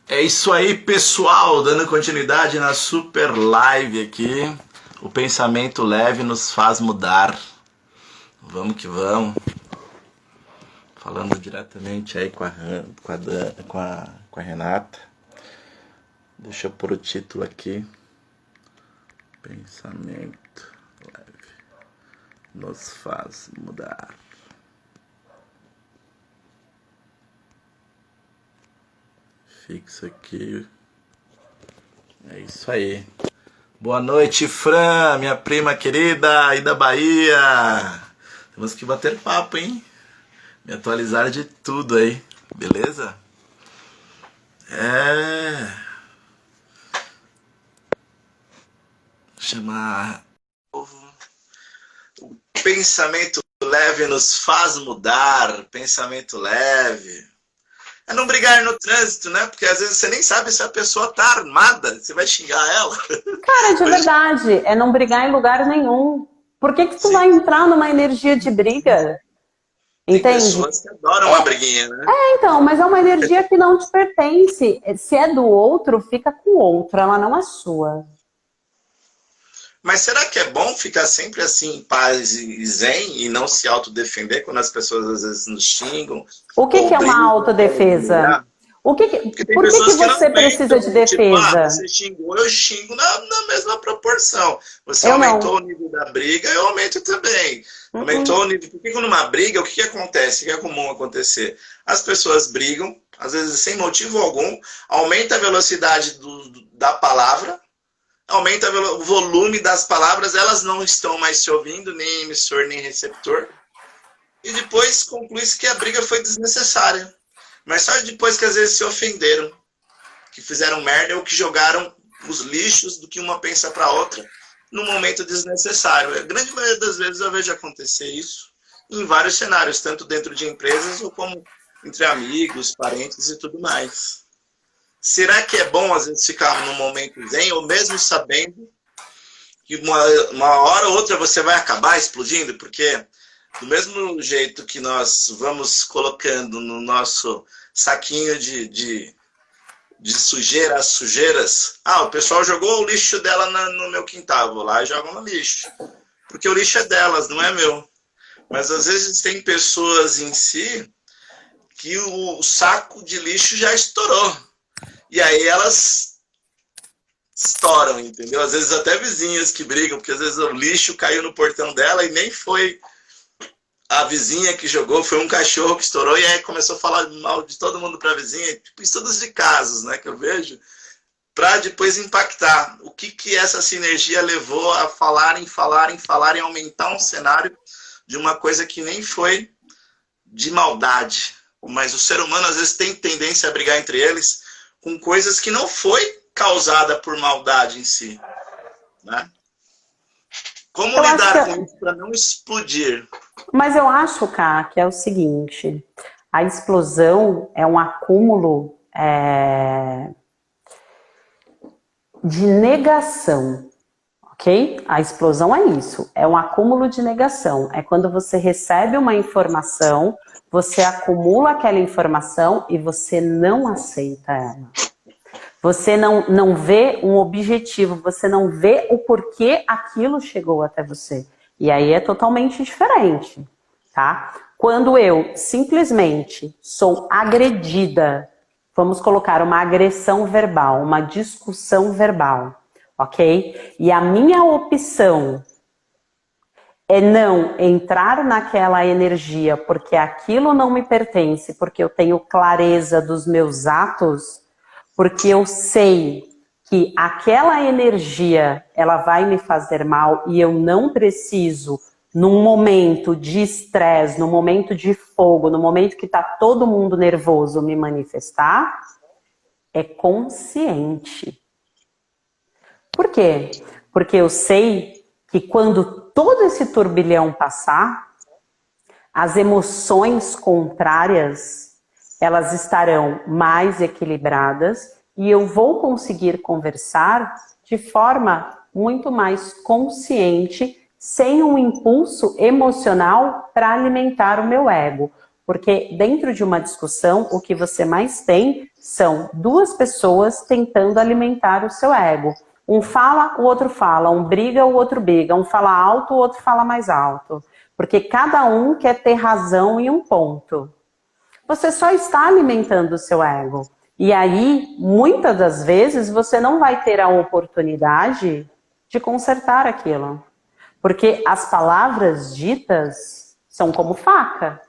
É isso aí, pessoal, dando continuidade na super live aqui. O pensamento leve nos faz mudar. Vamos que vamos. Falando diretamente aí com a Renata. Deixa eu pôr o título aqui. Pensamento leve nos faz mudar. Fixa aqui. É isso aí. Boa noite, Fran, minha prima querida aí da Bahia. Temos que bater papo, hein? Me atualizar de tudo aí, beleza? Chamar. O pensamento leve nos faz mudar. Pensamento leve. É não brigar no trânsito, né? Porque às vezes você nem sabe se a pessoa tá armada. Você vai xingar ela. Cara, de verdade, é não brigar em lugar nenhum. Por que que tu vai Sim. entrar numa energia de briga? Tem Entende? pessoas que adoram uma briguinha, né? Então, mas é uma energia que não te pertence. Se é do outro, fica com o outro, ela não é sua. Mas será que é bom ficar sempre assim em paz e zen e não se autodefender quando as pessoas às vezes nos xingam O que ou que é uma brigam, querem autodefesa? brigar? Porque tem Por que que pessoas que não você precisa de aguentam, tipo, defesa? você xingou, eu xingo na mesma proporção. Você Eu aumentou o não. nível da briga, eu aumento também. Aumentou o nível. Porque numa briga, o que acontece? O que é comum acontecer? As pessoas brigam, às vezes sem motivo algum, aumenta a velocidade da palavra, aumenta o volume das palavras, elas não estão mais se ouvindo, nem emissor, nem receptor. E depois conclui-se que a briga foi desnecessária. Mas só depois que às vezes se ofenderam, que fizeram merda ou que jogaram os lixos do que uma pensa para outra num momento desnecessário. A grande maioria das vezes eu vejo acontecer isso em vários cenários, tanto dentro de empresas ou como entre amigos, parentes e tudo mais. Será que é bom às vezes ficar num momento zen, ou mesmo sabendo que uma hora ou outra você vai acabar explodindo? Porque do mesmo jeito que nós vamos colocando no nosso saquinho de sujeira as sujeiras. O pessoal jogou o lixo dela no meu quintal. Vou lá e jogo no lixo. Porque o lixo é delas, não é meu. Mas às vezes tem pessoas em si que o saco de lixo já estourou. E aí elas estouram, entendeu? Às vezes até vizinhas que brigam, porque às vezes o lixo caiu no portão dela e nem foi a vizinha que jogou, foi um cachorro que estourou, e aí começou a falar mal de todo mundo para a vizinha, tipo estudos de casos, né, que eu vejo, para depois impactar. O que essa sinergia levou a falarem, aumentar um cenário de uma coisa que nem foi de maldade. Mas o ser humano às vezes tem tendência a brigar entre eles com coisas que não foi causada por maldade em si, né? Como Eu acho lidar que, com isso para não explodir? mas eu acho, Ká, que é o seguinte: a explosão é um acúmulo de negação, ok? A explosão é isso, é um acúmulo de negação. É quando você recebe uma informação, você acumula aquela informação e você não aceita ela. Você não vê um objetivo, você não vê o porquê aquilo chegou até você. E aí é totalmente diferente, tá? Quando eu simplesmente sou agredida, vamos colocar uma agressão verbal, uma discussão verbal, ok? E a minha opção é não entrar naquela energia porque aquilo não me pertence, porque eu tenho clareza dos meus atos, porque eu sei que aquela energia ela vai me fazer mal e eu não preciso, num momento de estresse, num momento de fogo, no momento que está todo mundo nervoso, me manifestar, é consciente. Por quê? Porque eu sei que quando todo esse turbilhão passar, as emoções contrárias, elas estarão mais equilibradas e eu vou conseguir conversar de forma muito mais consciente, sem um impulso emocional para alimentar o meu ego. Porque dentro de uma discussão, o que você mais tem são duas pessoas tentando alimentar o seu ego. Um fala, o outro fala. Um briga, o outro briga. Um fala alto, o outro fala mais alto. Porque cada um quer ter razão em um ponto. Você só está alimentando o seu ego. E aí, muitas das vezes, você não vai ter a oportunidade de consertar aquilo. Porque as palavras ditas são como faca.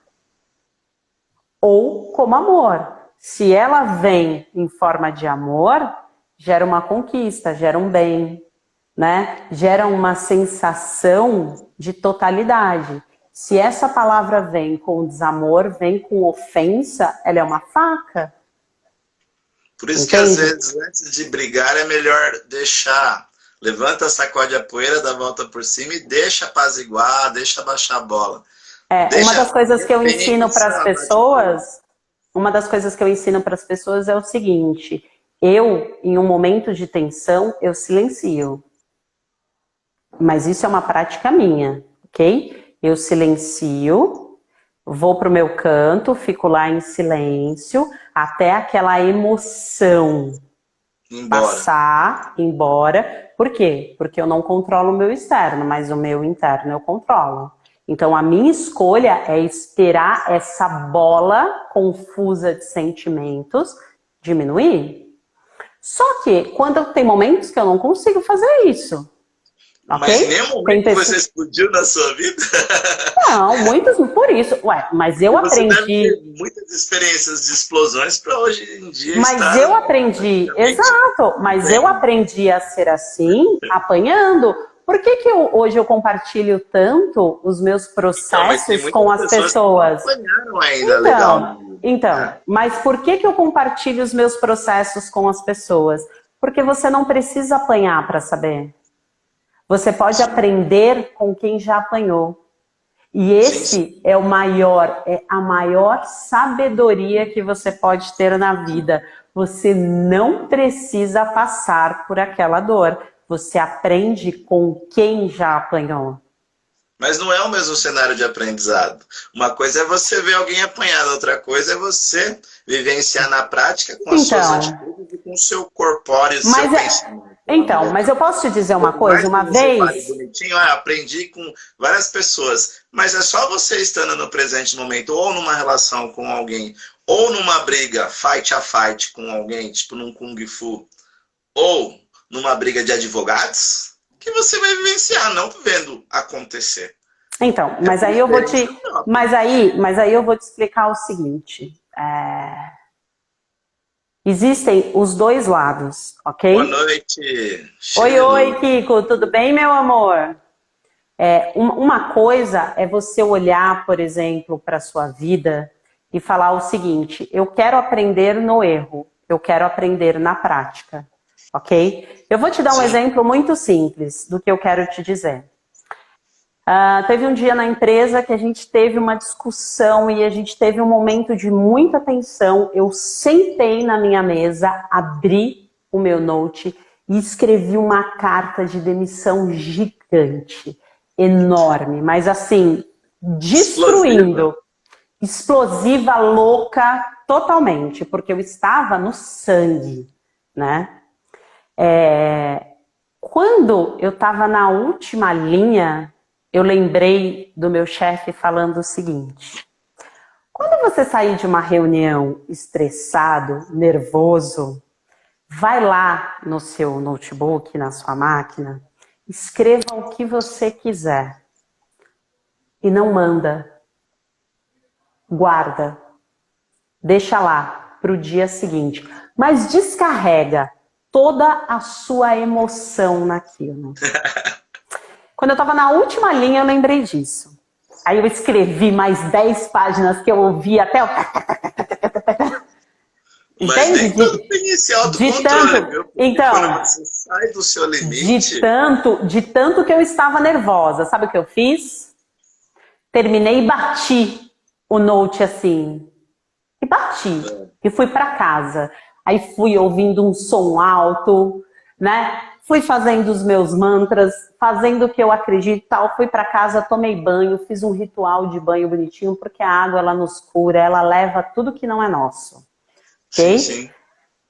Ou como amor. Se ela vem em forma de amor, gera uma conquista, gera um bem, né? Gera uma sensação de totalidade. Se essa palavra vem com desamor, vem com ofensa, ela é uma faca. Por isso Entende? que às vezes, antes de brigar, é melhor deixar. Levanta, sacode a poeira, dá a volta por cima e deixa apaziguar, deixa baixar a bola. Uma das coisas que eu ensino para as pessoas, é o seguinte: eu, em um momento de tensão, eu silencio. Mas isso é uma prática minha, ok? Eu silencio, vou pro meu canto, fico lá em silêncio, até aquela emoção passar, embora. Por quê? Porque eu não controlo o meu externo, mas o meu interno eu controlo. Então, a minha escolha é esperar essa bola confusa de sentimentos diminuir. Só que, quando tem momentos que eu não consigo fazer isso. Mas Okay? em nenhum momento você explodiu na sua vida? Não, muitos por isso. Mas eu aprendi. Você deve ter muitas experiências de explosões para hoje em dia. Mas eu aprendi, exato. Mas eu aprendi a ser assim, apanhando. Por que hoje eu compartilho tanto os meus processos com as pessoas? Que não apanharam ainda, legal. Mas por que eu compartilho os meus processos com as pessoas? Porque você não precisa apanhar para saber. Você pode aprender com quem já apanhou. E esse é a maior sabedoria que você pode ter na vida. Você não precisa passar por aquela dor. Você aprende com quem já apanhou. Mas não é o mesmo cenário de aprendizado. Uma coisa é você ver alguém apanhar, outra coisa é você vivenciar na prática com as suas atitudes e com o seu corpóreo, seu pensamento. Mas eu posso te dizer uma coisa, uma vez... Bonitinho, aprendi com várias pessoas, mas é só você estando no presente momento, ou numa relação com alguém, ou numa briga fight a fight com alguém, tipo num Kung Fu, ou numa briga de advogados, que você vai vivenciar, não vendo acontecer. Então, mas aí eu vou te... Mas aí eu vou te explicar o seguinte. Existem os dois lados, ok? Boa noite. Oi, Kiko, tudo bem, meu amor? Uma coisa é você olhar, por exemplo, para a sua vida e falar o seguinte: eu quero aprender no erro, eu quero aprender na prática, ok? Eu vou te dar um exemplo muito simples do que eu quero te dizer. Teve um dia na empresa que a gente teve uma discussão e a gente teve um momento de muita tensão. Eu sentei na minha mesa, abri o meu note e escrevi uma carta de demissão gigante, enorme, mas assim, destruindo. Explosiva, louca, totalmente, porque eu estava no sangue, né? Quando eu estava na última linha, eu lembrei do meu chefe falando o seguinte: quando você sair de uma reunião estressado, nervoso, vai lá no seu notebook, na sua máquina, escreva o que você quiser e não manda. Guarda. Deixa lá para o dia seguinte. Mas descarrega toda a sua emoção naquilo. Quando eu estava na última linha, eu lembrei disso. Aí eu escrevi mais 10 páginas que eu ouvi até o... Entende? Tem esse autocontrole, viu? Então, quando você sai do seu limite... De tanto que eu estava nervosa. Sabe o que eu fiz? Terminei e bati o note assim. E bati. E fui para casa. Aí fui ouvindo um som alto... né? Fui fazendo os meus mantras, fazendo o que eu acredito, tal. Fui para casa, tomei banho, fiz um ritual de banho bonitinho, porque a água, ela nos cura, ela leva tudo que não é nosso, ok? Sim, sim.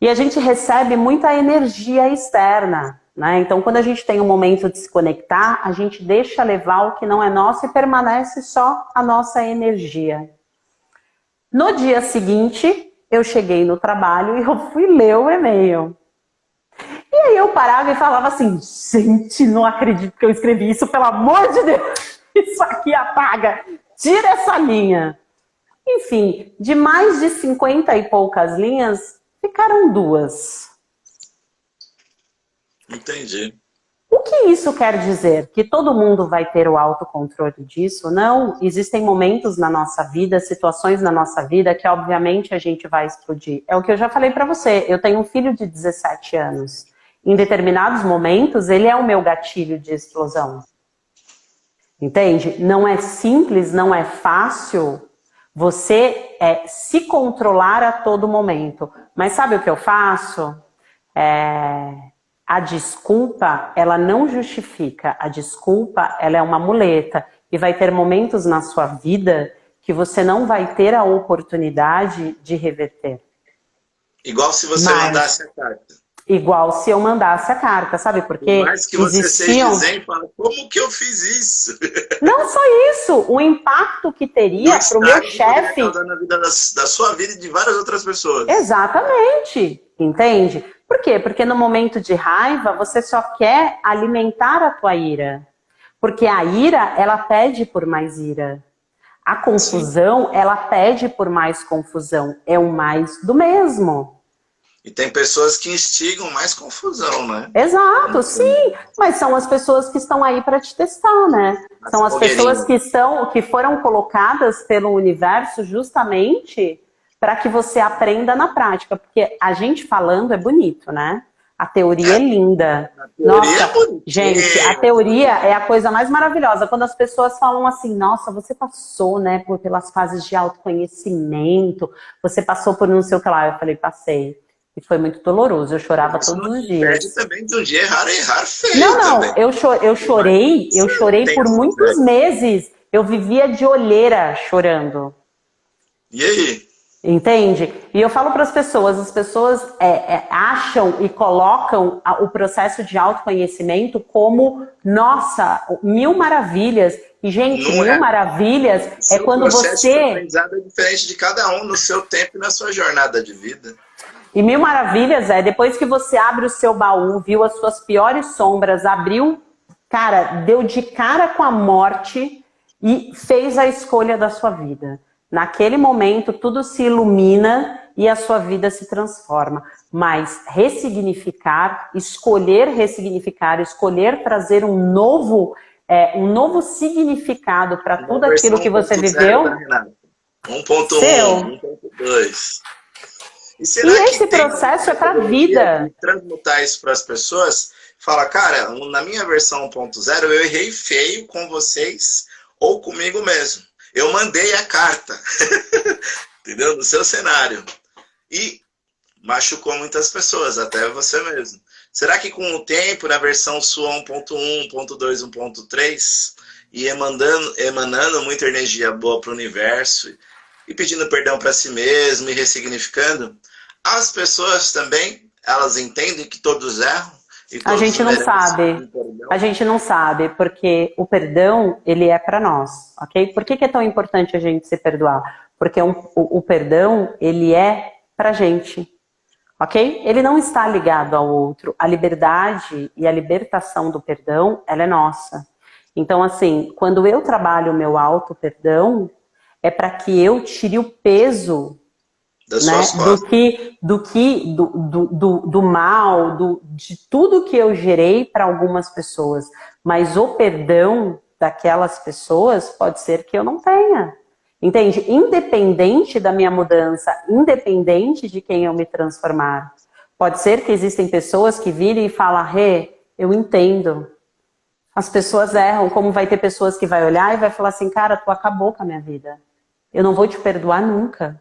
E a gente recebe muita energia externa, né? Então, quando a gente tem um momento de se conectar, a gente deixa levar o que não é nosso e permanece só a nossa energia. No dia seguinte, eu cheguei no trabalho e eu fui ler o e-mail. E aí eu parava e falava assim, gente, não acredito que eu escrevi isso, pelo amor de Deus, isso aqui apaga, tira essa linha. Enfim, de mais de 50 e poucas linhas, ficaram 2. Entendi. O que isso quer dizer? Que todo mundo vai ter o autocontrole disso? Não, existem momentos na nossa vida, situações na nossa vida que obviamente a gente vai explodir. É o que eu já falei para você, eu tenho um filho de 17 anos. Em determinados momentos, ele é o meu gatilho de explosão. Entende? Não é simples, não é fácil você se controlar a todo momento. Mas sabe o que eu faço? A desculpa, ela não justifica. A desculpa, ela é uma muleta. E vai ter momentos na sua vida que você não vai ter a oportunidade de reverter. Igual se você mandasse a carta. Igual se eu mandasse a carta, sabe por quê? Por mais que você seja zen, fala, como que eu fiz isso? Não só isso, o impacto que teria para o meu chefe... na vida da sua vida e de várias outras pessoas. Exatamente, entende? Por quê? Porque no momento de raiva, você só quer alimentar a tua ira. Porque a ira, ela pede por mais ira. A confusão, sim, ela pede por mais confusão. É o mais do mesmo. E tem pessoas que instigam mais confusão, né? Exato, sim. Mas são as pessoas que estão aí para te testar, né? São as pessoas que foram colocadas pelo universo justamente para que você aprenda na prática. Porque a gente falando é bonito, né? A teoria é linda. Nossa, gente, a teoria é a coisa mais maravilhosa. Quando as pessoas falam assim, nossa, você passou, né, pelas fases de autoconhecimento, você passou por não sei o que lá. Eu falei, passei. E foi muito doloroso, eu chorava todos os dias. Perde também de um dia errar feio. Não, eu chorei por muitos meses. Eu vivia de olheira chorando. E aí? Entende? E eu falo para as pessoas acham e colocam o processo de autoconhecimento como, nossa, 1000 maravilhas. E, gente, não 1000 maravilhas é quando você... O processo de aprendizado é diferente de cada um no seu tempo e na sua jornada de vida. E 1000 maravilhas depois que você abre o seu baú, viu as suas piores sombras, abriu, cara, deu de cara com a morte e fez a escolha da sua vida. Naquele momento, tudo se ilumina e a sua vida se transforma. Mas ressignificar, escolher trazer um novo significado para tudo aquilo que você viveu. 1.1, 1.2. E esse processo é para a vida. Transmutar isso para as pessoas, fala, cara, na minha versão 1.0 eu errei feio com vocês ou comigo mesmo. Eu mandei a carta, entendeu? No seu cenário. E machucou muitas pessoas, até você mesmo. Será que com o tempo, na versão sua 1.1, 1.2, 1.3, e emanando muita energia boa para o universo, e pedindo perdão para si mesmo, e ressignificando, as pessoas também, elas entendem que todos erram? A gente não sabe. A gente não sabe, porque o perdão, ele é para nós, ok? Por que é tão importante a gente se perdoar? Porque o perdão, ele é pra gente, ok? Ele não está ligado ao outro. A liberdade e a libertação do perdão, ela é nossa. Então, assim, quando eu trabalho o meu auto-perdão, é para que eu tire o peso, né, do mal, de tudo que eu gerei para algumas pessoas. Mas o perdão daquelas pessoas pode ser que eu não tenha. Entende? Independente da minha mudança, independente de quem eu me transformar. Pode ser que existem pessoas que virem e falam, eu entendo. As pessoas erram, como vai ter pessoas que vai olhar e vai falar assim, cara, tu acabou com a minha vida. Eu não vou te perdoar nunca.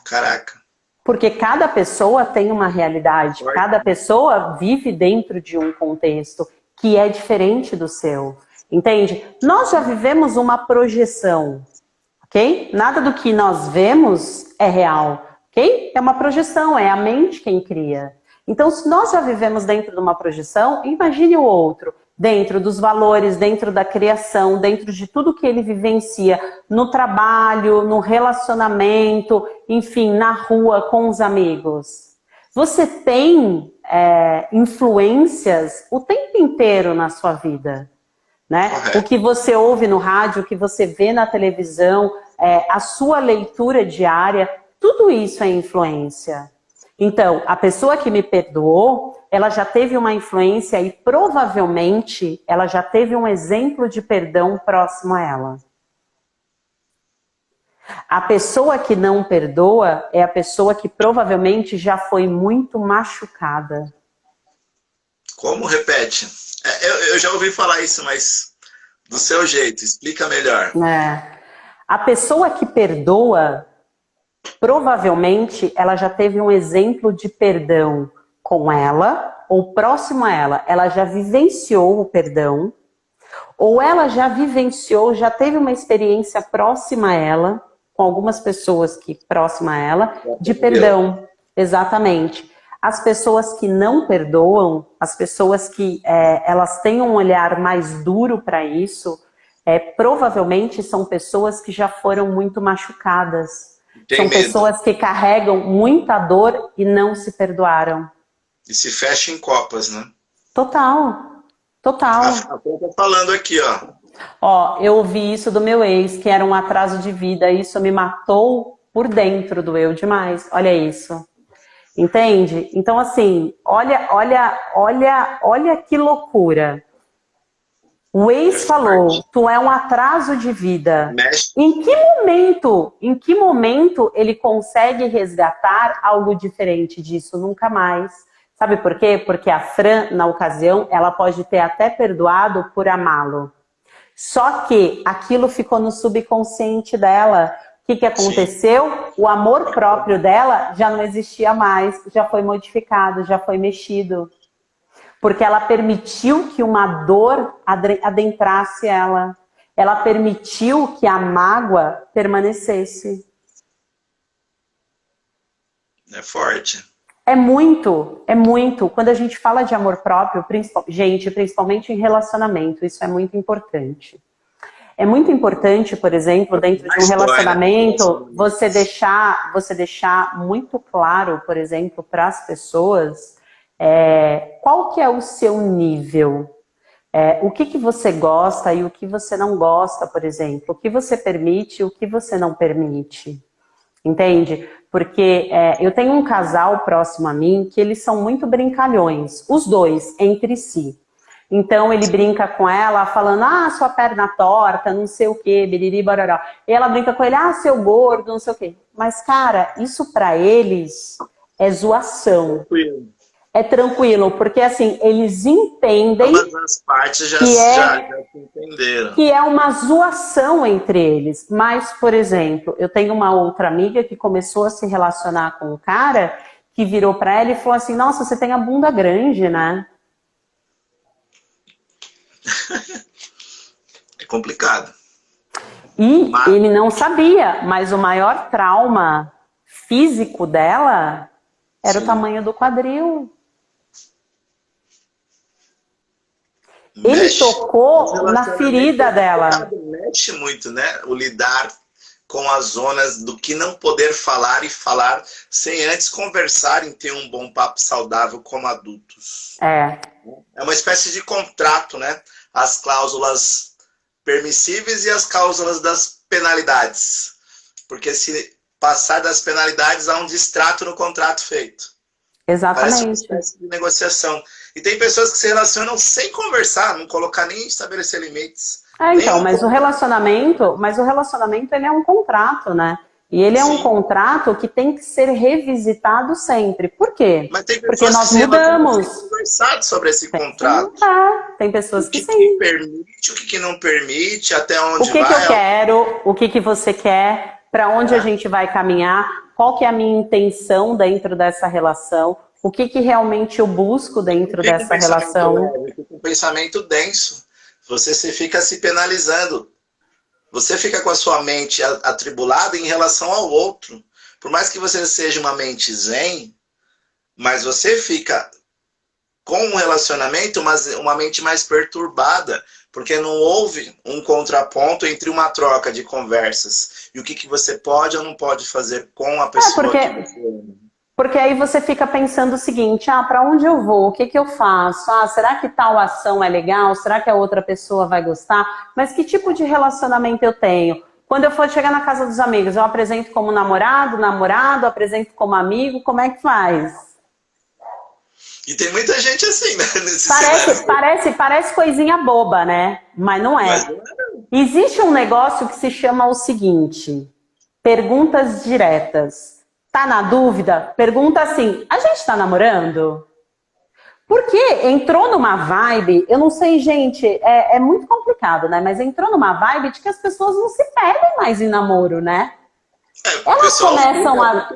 Caraca. Porque cada pessoa tem uma realidade, cada pessoa vive dentro de um contexto que é diferente do seu, entende? Nós já vivemos uma projeção, ok? Nada do que nós vemos é real, ok? É uma projeção, é a mente quem cria. Então, se nós já vivemos dentro de uma projeção, imagine o outro, dentro dos valores, dentro da criação, dentro de tudo que ele vivencia no trabalho, no relacionamento, enfim, na rua, com os amigos. Você tem influências o tempo inteiro na sua vida, né? O que você ouve no rádio, o que você vê na televisão, a sua leitura diária, tudo isso é influência. Então, a pessoa que me perdoou, ela já teve uma influência e provavelmente ela já teve um exemplo de perdão próximo a ela. A pessoa que não perdoa é a pessoa que provavelmente já foi muito machucada. Como? Repete. Eu já ouvi falar isso, mas do seu jeito, explica melhor. A pessoa que perdoa, provavelmente ela já teve um exemplo de perdão com ela ou próximo a ela. Ela já vivenciou o perdão, ou ela já vivenciou, já teve uma experiência próxima a ela, com algumas pessoas que próxima a ela, de perdão. Exatamente. As pessoas que não perdoam, as pessoas que elas têm um olhar mais duro para isso, provavelmente são pessoas que já foram muito machucadas. São pessoas que carregam muita dor e não se perdoaram. E se fecha em copas, né? Total. Total. A Fê tá falando aqui, ó. Ó, eu ouvi isso do meu ex, que era um atraso de vida. Isso me matou por dentro, doeu demais. Olha isso. Entende? Então, assim, olha que loucura. O ex falou, tu é um atraso de vida. Em que momento ele consegue resgatar algo diferente disso? Nunca mais. Sabe por quê? Porque a Fran, na ocasião, ela pode ter até perdoado por amá-lo. Só que aquilo ficou no subconsciente dela. O que aconteceu? Sim. O amor próprio dela já não existia mais, já foi modificado, já foi mexido. Porque ela permitiu que uma dor adentrasse ela. Ela permitiu que a mágoa permanecesse. É forte. É muito, é muito. Quando a gente fala de amor próprio, principalmente em relacionamento, isso é muito importante. É muito importante, por exemplo, dentro de um relacionamento, você deixar muito claro, por exemplo, para as pessoas, qual que é o seu nível. O que você gosta e o que você não gosta, por exemplo. O que você permite e o que você não permite. Entende? Porque eu tenho um casal próximo a mim que eles são muito brincalhões, os dois, entre si. Então ele brinca com ela falando, sua perna torta, não sei o que, biriri, barará. E ela brinca com ele, seu gordo, não sei o que. Mas, cara, isso pra eles é zoação. É tranquilo, porque assim, eles entendem as partes já entenderam. Que é uma zoação entre eles. Mas, por exemplo, eu tenho uma outra amiga que começou a se relacionar com um cara que virou pra ela e falou assim, nossa, você tem a bunda grande, né? É complicado. E ele não sabia, mas o maior trauma físico dela era o tamanho do quadril. Ele tocou na ferida dela. Mexe muito, né? O lidar com as zonas do que não poder falar e falar sem antes conversar e ter um bom papo saudável como adultos. É uma espécie de contrato, né? As cláusulas permissíveis e as cláusulas das penalidades. Porque se passar das penalidades, há um distrato no contrato feito. Exatamente. Parece uma espécie de negociação. E tem pessoas que se relacionam sem conversar, não colocar nem estabelecer limites. Então, mas o relacionamento ele é um contrato, né? E ele é um contrato que tem que ser revisitado sempre. Por quê? Mas tem porque nós mudamos. Conversado sobre esse contrato. Tem pessoas que sim. O que permite, o que não permite, até onde vai. O que eu quero, o que você quer, para onde a gente vai caminhar, qual que é a minha intenção dentro dessa relação, o que que realmente eu busco dentro dessa relação. Um pensamento denso. Você fica se penalizando. Você fica com a sua mente atribulada em relação ao outro. Por mais que você seja uma mente zen, mas você fica com um relacionamento, mas uma mente mais perturbada, porque não houve um contraponto entre uma troca de conversas e o que você pode ou não pode fazer com a pessoa que você ama. Porque aí você fica pensando o seguinte, para onde eu vou? O que que eu faço? Será que tal ação é legal? Será que a outra pessoa vai gostar? Mas que tipo de relacionamento eu tenho? Quando eu for chegar na casa dos amigos, eu apresento como namorado, apresento como amigo, como é que faz? E tem muita gente assim, né? Parece coisinha boba, né? Mas não é. Mas não é. Existe um negócio que se chama o seguinte, perguntas diretas. Tá na dúvida? Pergunta assim, a gente tá namorando? Porque entrou numa vibe, eu não sei, gente, é muito complicado, né? Mas entrou numa vibe de que as pessoas não se perdem mais em namoro, né? Elas começam a...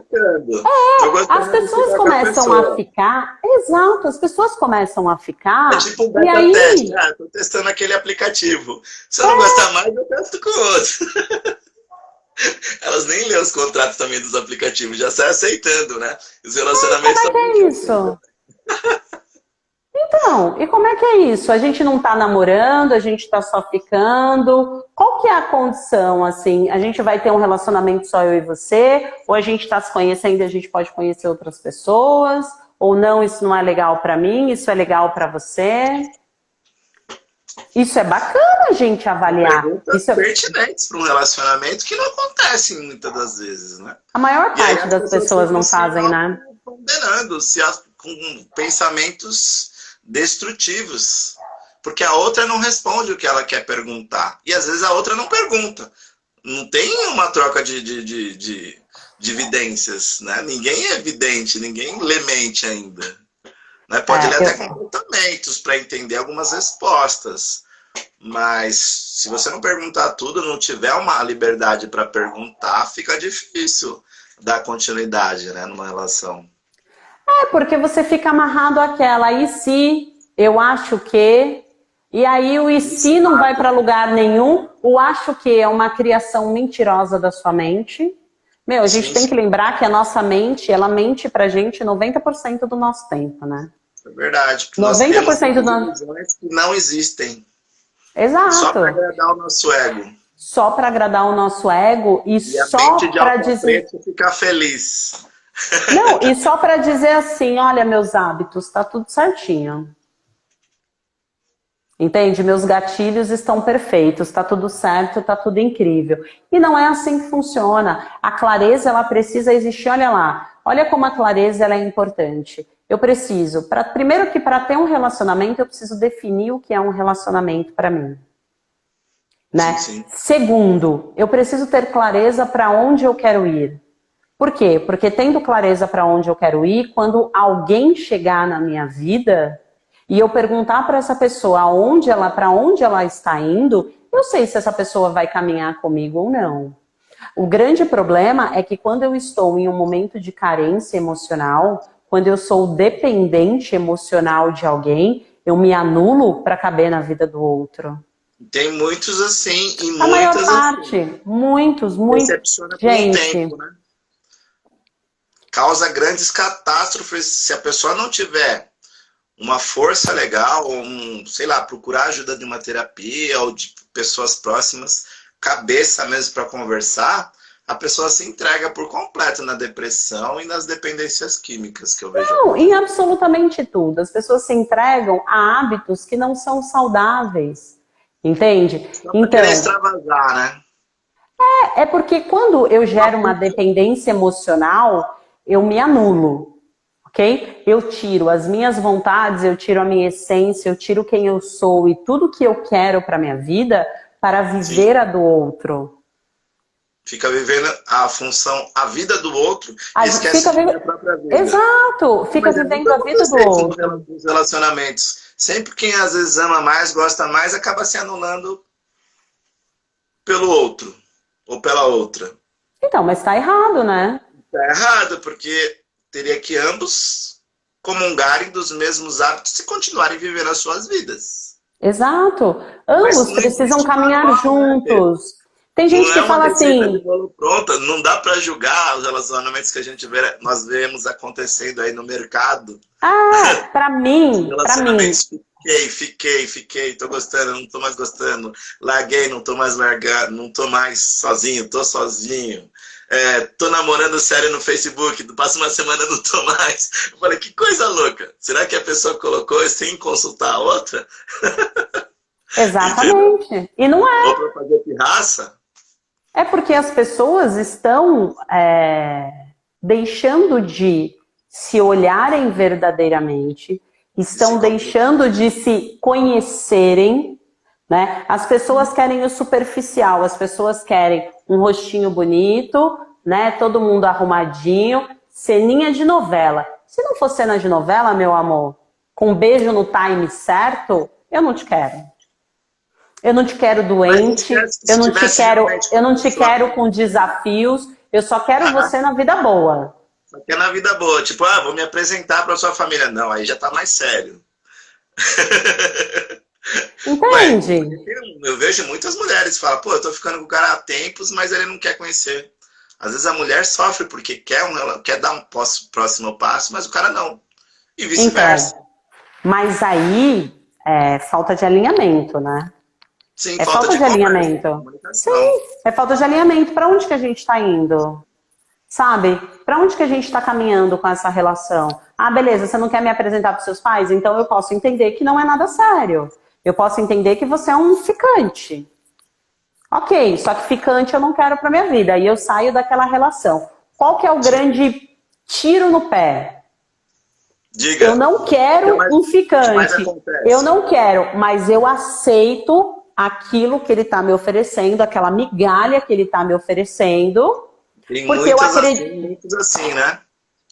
as pessoas começam a ficar... Exato, as pessoas começam a ficar... É tipo um beta teste, tô testando aquele aplicativo. Se eu não gostar mais, eu testo com o outro. Elas nem lêem os contratos também dos aplicativos, já saem aceitando, né? Os relacionamentos como é que é isso? Então, e como é que é isso? A gente não tá namorando, a gente tá só ficando. Qual que é a condição, assim? A gente vai ter um relacionamento só eu e você? Ou a gente tá se conhecendo e a gente pode conhecer outras pessoas? Ou não, isso não é legal pra mim, isso é legal pra você? Isso é bacana a gente avaliar. Perguntas pertinentes para um relacionamento que não acontecem muitas das vezes, né? A maior parte das pessoas não fazem, né? Condenando-se com pensamentos destrutivos. Porque a outra não responde o que ela quer perguntar. E às vezes a outra não pergunta. Não tem uma troca de evidências, né? Ninguém é vidente, ninguém lê mente ainda. Né? Pode ler até comportamentos para entender algumas respostas. Mas se você não perguntar tudo, não tiver uma liberdade para perguntar, fica difícil dar continuidade, né, numa relação. Porque você fica amarrado àquela, e se eu acho que... E aí o e se não vai para lugar nenhum, o acho que é uma criação mentirosa da sua mente. A gente tem que lembrar que a nossa mente, ela mente pra gente 90% do nosso tempo, né? É verdade. 90% do nosso... que não existem. Exato. Só para agradar o nosso ego. Só para agradar o nosso ego e só para dizer... ficar feliz. Não, e só para dizer assim, olha, meus hábitos, tá tudo certinho. Entende? Meus gatilhos estão perfeitos, tá tudo certo, tá tudo incrível. E não é assim que funciona. A clareza, ela precisa existir, olha lá. Olha como a clareza ela é importante. Eu preciso, primeiro que para ter um relacionamento, eu preciso definir o que é um relacionamento para mim. Né? Sim. Segundo, eu preciso ter clareza para onde eu quero ir. Por quê? Porque tendo clareza para onde eu quero ir, quando alguém chegar na minha vida e eu perguntar para essa pessoa para onde ela está indo, eu sei se essa pessoa vai caminhar comigo ou não. O grande problema é que quando eu estou em um momento de carência emocional, quando eu sou dependente emocional de alguém, eu me anulo para caber na vida do outro. Tem muitos assim e a muitas maior parte, assim. muitos. Decepciona com o tempo, né? Causa grandes catástrofes se a pessoa não tiver uma força legal, sei lá, procurar ajuda de uma terapia ou de pessoas próximas, cabeça mesmo para conversar, a pessoa se entrega por completo na depressão e nas dependências químicas que eu vejo. Não, em absolutamente tudo. As pessoas se entregam a hábitos que não são saudáveis. Entende? Então, querer extravasar, né? É porque quando eu gero uma dependência emocional, eu me anulo, ok? Eu tiro as minhas vontades, eu tiro a minha essência, eu tiro quem eu sou e tudo que eu quero para minha vida para viver a do outro. Fica vivendo a função, a vida do outro e esquece a própria vida. Exato, fica vivendo a vida do outro. Nos relacionamentos. Sempre quem às vezes ama mais, gosta mais, acaba se anulando pelo outro ou pela outra. Então, mas tá errado, né? tá errado, porque teria que ambos comungarem dos mesmos hábitos e continuarem vivendo as suas vidas. Exato. Mas Ambos não precisam existe caminhar manual, né, Pedro? juntos. Tem gente Não é que uma fala receita de assim, bolo pronta, não dá para julgar os relacionamentos que a gente vê, nós vemos acontecendo aí no mercado. ah, pra mim, Relacionamentos, fiquei, tô gostando, não tô mais gostando, larguei, não tô mais largando, não tô mais sozinho, tô sozinho. Tô namorando sério no Facebook, passa uma semana não tô mais. Eu falei, que coisa louca. Será que a pessoa colocou isso sem consultar a outra? Entendeu? exatamente. E não é. Ou para fazer pirraça? É porque as pessoas estão deixando de se olharem verdadeiramente, estão deixando de se conhecerem, né? As pessoas querem o superficial, as pessoas querem um rostinho bonito, né? Todo mundo arrumadinho, ceninha de novela. Se não for cena de novela, meu amor, com um beijo no time certo, eu não te quero. Eu não te quero doente, eu não te quero com desafios, eu só quero você na vida boa. Só que é na vida boa, tipo, vou me apresentar para sua família. Não, aí já tá mais sério. Entende? Ué, eu vejo muitas mulheres que falam, pô, eu tô ficando com o cara há tempos, mas ele não quer conhecer. Às vezes a mulher sofre porque quer dar um próximo passo, mas o cara não. E vice-versa. Então, mas aí é falta de alinhamento, né? Sim, É falta falta de de conversa, alinhamento. Sim, comunicação. é falta de alinhamento. Para onde que a gente está indo? Sabe? Para onde que a gente está caminhando com essa relação? Ah, beleza, você não quer me apresentar para seus pais? Então eu posso entender que não é nada sério. Eu posso entender que você é um ficante. Ok, só que ficante eu não quero para minha vida. Aí eu saio daquela relação. Qual que é o grande tiro no pé? Diga. Eu não quero um ficante. Eu não quero, mas eu aceito aquilo que ele está me oferecendo, aquela migalha que ele está me oferecendo. Tem Porque eu acredito. muitos assim, né?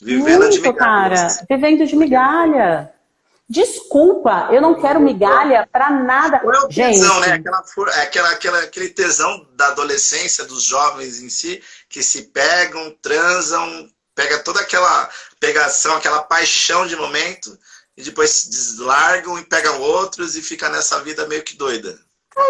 Vivendo de Muito, cara. migalhas. Vivendo de migalha. Desculpa, eu não quero migalha pra nada. Ou é o tesão, né? Gente, Aquele tesão da adolescência, dos jovens em si, que se pegam, transam, pega toda aquela pegação, aquela paixão de momento, e depois se deslargam e pegam outros e fica nessa vida meio que doida.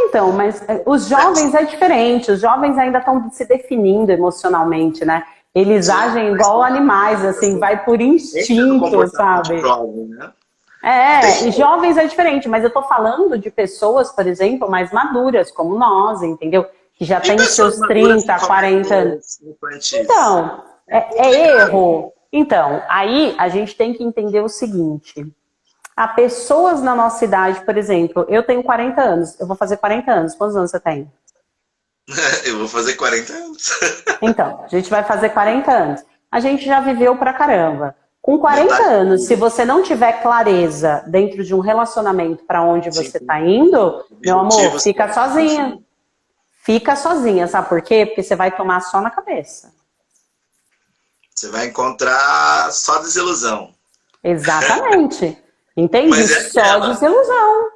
então, mas os jovens é diferente. Os jovens ainda estão se definindo emocionalmente, né? Eles agem igual animais, assim, vai por instinto, sabe? Jovem, né? E jovens é diferente, mas eu tô falando de pessoas, por exemplo, mais maduras, como nós, entendeu? Que já tem seus 30, 40 anos. Então, é erro. Então, aí a gente tem que entender o seguinte. Há pessoas na nossa idade, por exemplo, eu tenho 40 anos, eu vou fazer 40 anos. Quantos anos você tem? Eu vou fazer 40 anos. Então, a gente vai fazer 40 anos. A gente já viveu pra caramba. Com 40 anos, se você não tiver clareza dentro de um relacionamento para onde você está indo, meu amor, fica sozinha. Fica sozinha, sabe por quê? Porque você vai tomar só na cabeça. Você vai encontrar só desilusão. Exatamente. Entende? Mas só desilusão.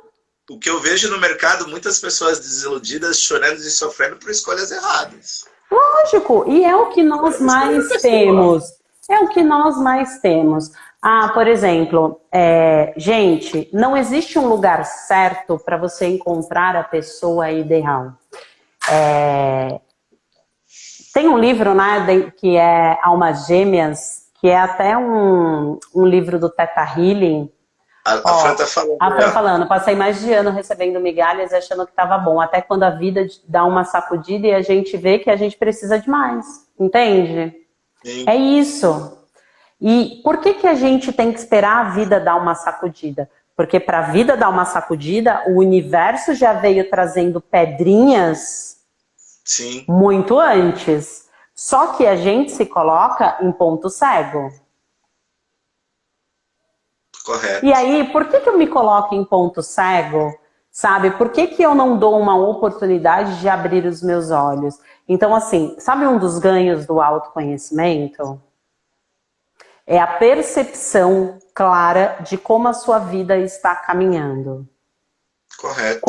O que eu vejo no mercado, muitas pessoas desiludidas, chorando e sofrendo por escolhas erradas. Lógico, e é o que nós mais temos. É o que nós mais temos. Por exemplo, gente, não existe um lugar certo para você encontrar a pessoa ideal. Tem um livro, né, que é Almas Gêmeas, que é até um livro do Theta Healing. A Fran tá falando. A Fran falando, passei mais de ano recebendo migalhas e achando que estava bom, até quando a vida dá uma sacudida e a gente vê que a gente precisa de mais, entende? Sim. É isso. E por que a gente tem que esperar a vida dar uma sacudida? Porque para a vida dar uma sacudida, o universo já veio trazendo pedrinhas muito antes. Só que a gente se coloca em ponto cego. Correto. E aí, por que eu me coloco em ponto cego? Sabe? Por que eu não dou uma oportunidade de abrir os meus olhos? Então, assim, sabe um dos ganhos do autoconhecimento? É a percepção clara de como a sua vida está caminhando. Correto.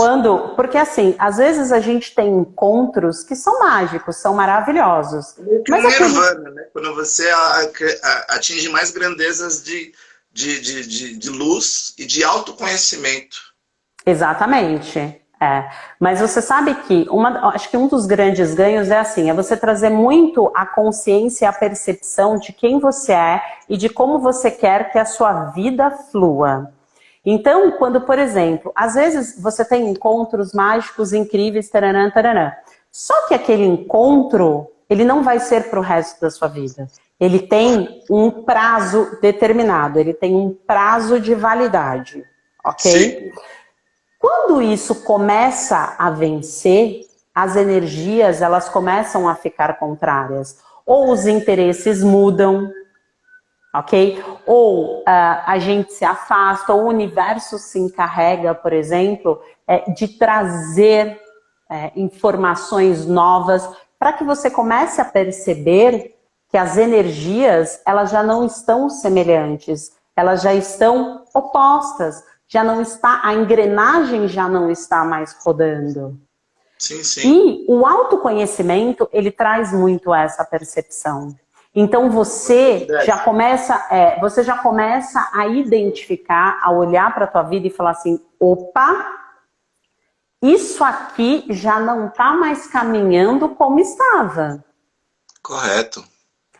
Porque assim, às vezes a gente tem encontros que são mágicos, são maravilhosos. Mas Um nirvana, né? Quando você atinge mais grandezas de luz e de autoconhecimento. Exatamente. Mas você sabe que acho que um dos grandes ganhos é assim, é você trazer muito a consciência e a percepção de quem você é e de como você quer que a sua vida flua. Então, quando, por exemplo, às vezes você tem encontros mágicos incríveis, taranã, taranã. Só que aquele encontro, ele não vai ser para o resto da sua vida. Ele tem um prazo determinado, ele tem um prazo de validade, ok? Sim. Quando isso começa a vencer, as energias, elas começam a ficar contrárias. Ou os interesses mudam, ok? Ou a gente se afasta, ou o universo se encarrega, por exemplo, de trazer informações novas para que você comece a perceber que as energias, elas já não estão semelhantes, elas já estão opostas, já não está, a engrenagem já não está mais rodando. Sim, sim. E o autoconhecimento, ele traz muito essa percepção. Então você já começa a identificar, a olhar para a tua vida e falar assim, opa, isso aqui já não está mais caminhando como estava. Correto.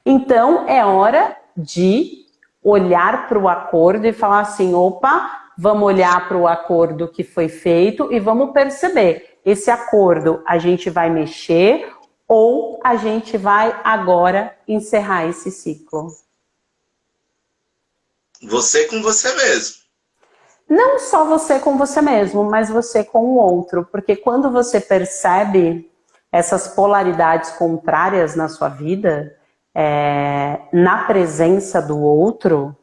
Então é hora de olhar para o acordo e falar assim, opa, vamos olhar para o acordo que foi feito e vamos perceber, esse acordo a gente vai mexer ou a gente vai agora encerrar esse ciclo? Você com você mesmo. Não só você com você mesmo, mas você com o outro. Porque quando você percebe essas polaridades contrárias na sua vida, na presença do outro,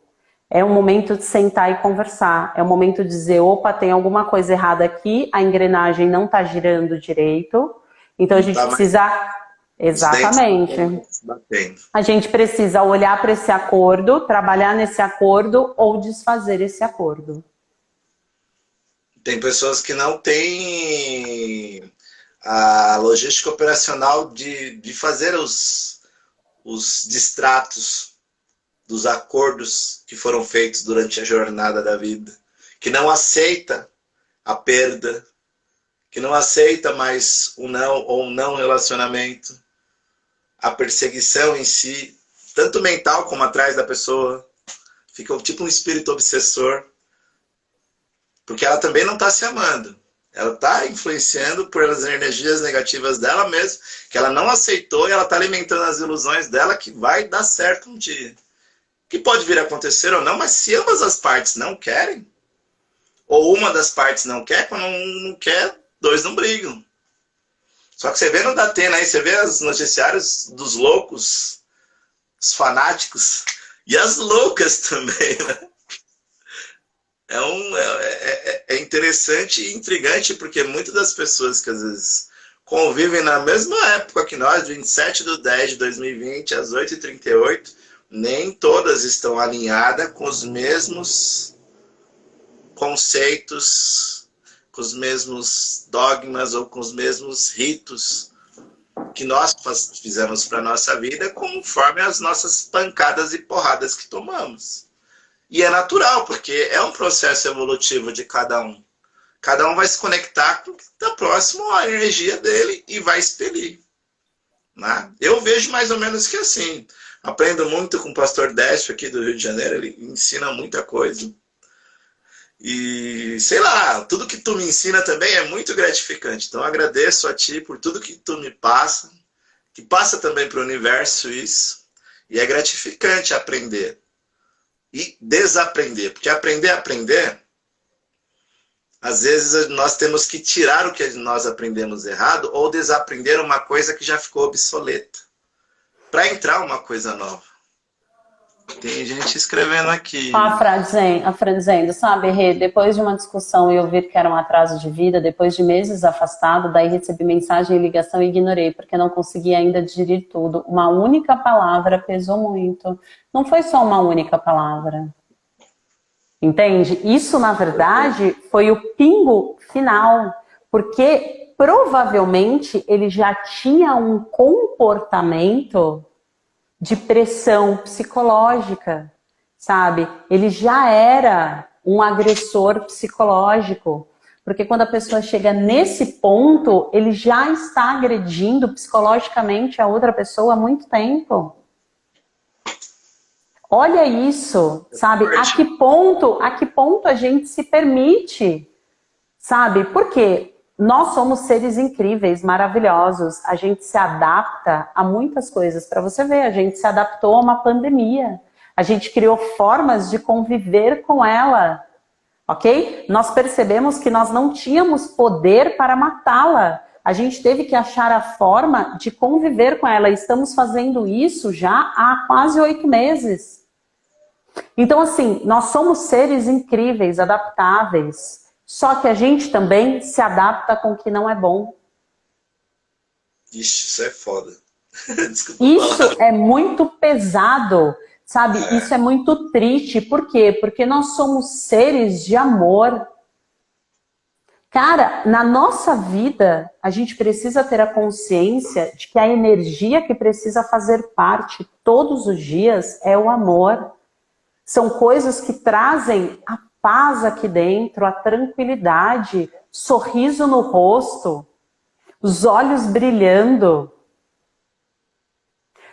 é um momento de sentar e conversar. É um momento de dizer, opa, tem alguma coisa errada aqui, a engrenagem não está girando direito. Então a gente precisa... Exatamente. A gente precisa olhar para esse acordo, trabalhar nesse acordo ou desfazer esse acordo. Tem pessoas que não têm a logística operacional de fazer os distratos dos acordos que foram feitos durante a jornada da vida, que não aceita a perda, que não aceita mais o não ou um não relacionamento, a perseguição em si, tanto mental como atrás da pessoa, fica tipo um espírito obsessor, porque ela também não está se amando. Ela está influenciando por as energias negativas dela mesma, que ela não aceitou e ela está alimentando as ilusões dela que vai dar certo um dia. Que pode vir a acontecer ou não, mas se ambas as partes não querem, ou uma das partes não quer, quando um não quer, dois não brigam. Só que você vê no Datena aí, você vê os noticiários dos loucos, os fanáticos, e as loucas também, né? É interessante e intrigante, porque muitas das pessoas que às vezes convivem na mesma época que nós, 27/10/2020, às 8h38, nem todas estão alinhadas com os mesmos conceitos, com os mesmos dogmas ou com os mesmos ritos que nós fizemos para a nossa vida, conforme as nossas pancadas e porradas que tomamos. E é natural, porque é um processo evolutivo de cada um. Cada um vai se conectar com o que está próximo à energia dele e vai expelir. Né? Eu vejo mais ou menos que assim. Aprendo muito com o pastor Décio aqui do Rio de Janeiro, ele ensina muita coisa. E, sei lá, tudo que tu me ensina também é muito gratificante. Então, agradeço a ti por tudo que tu me passa, que passa também para o universo isso. E é gratificante aprender. E desaprender. Porque aprender, às vezes nós temos que tirar o que nós aprendemos errado ou desaprender uma coisa que já ficou obsoleta. Para entrar uma coisa nova. Tem gente escrevendo aqui. A Fran dizendo, sabe, Rê, depois de uma discussão e ouvir que era um atraso de vida, depois de meses afastado, daí recebi mensagem e ligação e ignorei, porque não consegui ainda digerir tudo. Uma única palavra pesou muito. Não foi só uma única palavra. Entende? Isso, na verdade, foi o pingo final, porque provavelmente ele já tinha um comportamento de pressão psicológica, sabe? Ele já era um agressor psicológico, porque quando a pessoa chega nesse ponto, ele já está agredindo psicologicamente a outra pessoa há muito tempo. Olha isso, sabe? A que ponto a gente se permite, sabe? Porque nós somos seres incríveis, maravilhosos. A gente se adapta a muitas coisas. Para você ver, a gente se adaptou a uma pandemia. A gente criou formas de conviver com ela, ok? Nós percebemos que nós não tínhamos poder para matá-la. A gente teve que achar a forma de conviver com ela. Estamos fazendo isso já há quase 8 meses. Então, assim, nós somos seres incríveis, adaptáveis. Só que a gente também se adapta com o que não é bom. Ixi, isso é foda. Isso é muito pesado, sabe? Isso é muito triste. Por quê? Porque nós somos seres de amor. Cara, na nossa vida, a gente precisa ter a consciência de que a energia que precisa fazer parte todos os dias é o amor. São coisas que trazem a paz aqui dentro, a tranquilidade, sorriso no rosto, os olhos brilhando.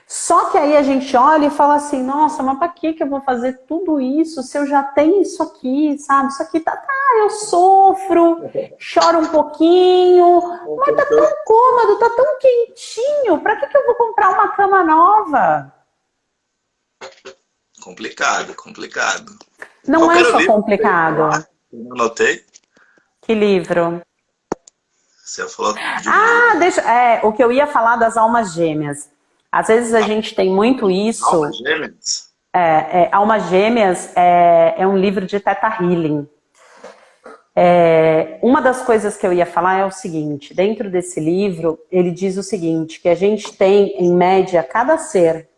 Só que aí a gente olha e fala assim, nossa, mas para que eu vou fazer tudo isso se eu já tenho isso aqui, sabe? Isso aqui tá, eu sofro, choro um pouquinho, mas tá tão cômodo, tá tão quentinho, para que eu vou comprar uma cama nova? Complicado, complicado. Não é só complicado. Eu anotei. Que livro? Você falou de o que eu ia falar das almas gêmeas. Às vezes a gente tem muito isso. Almas gêmeas? Almas Gêmeas é um livro de Theta Healing. Uma das coisas que eu ia falar é o seguinte, dentro desse livro, ele diz o seguinte, que a gente tem, em média, cada ser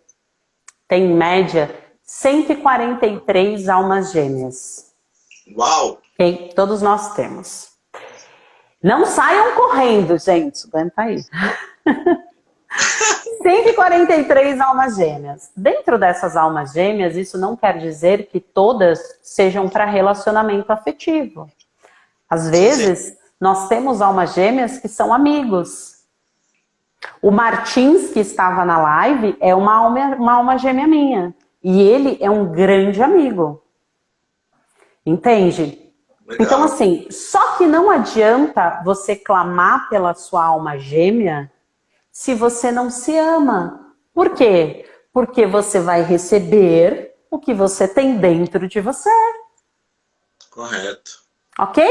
tem, em média, 143 almas gêmeas. Uau! Okay? Todos nós temos. Não saiam correndo, gente. Aguenta aí. 143 almas gêmeas. Dentro dessas almas gêmeas, isso não quer dizer que todas sejam para relacionamento afetivo. Às vezes, nós temos almas gêmeas que são amigos. O Martins, que estava na live, é uma alma gêmea minha. E ele é um grande amigo. Entende? Legal. Então, assim, só que não adianta você clamar pela sua alma gêmea se você não se ama. Por quê? Porque você vai receber o que você tem dentro de você. Correto. Ok?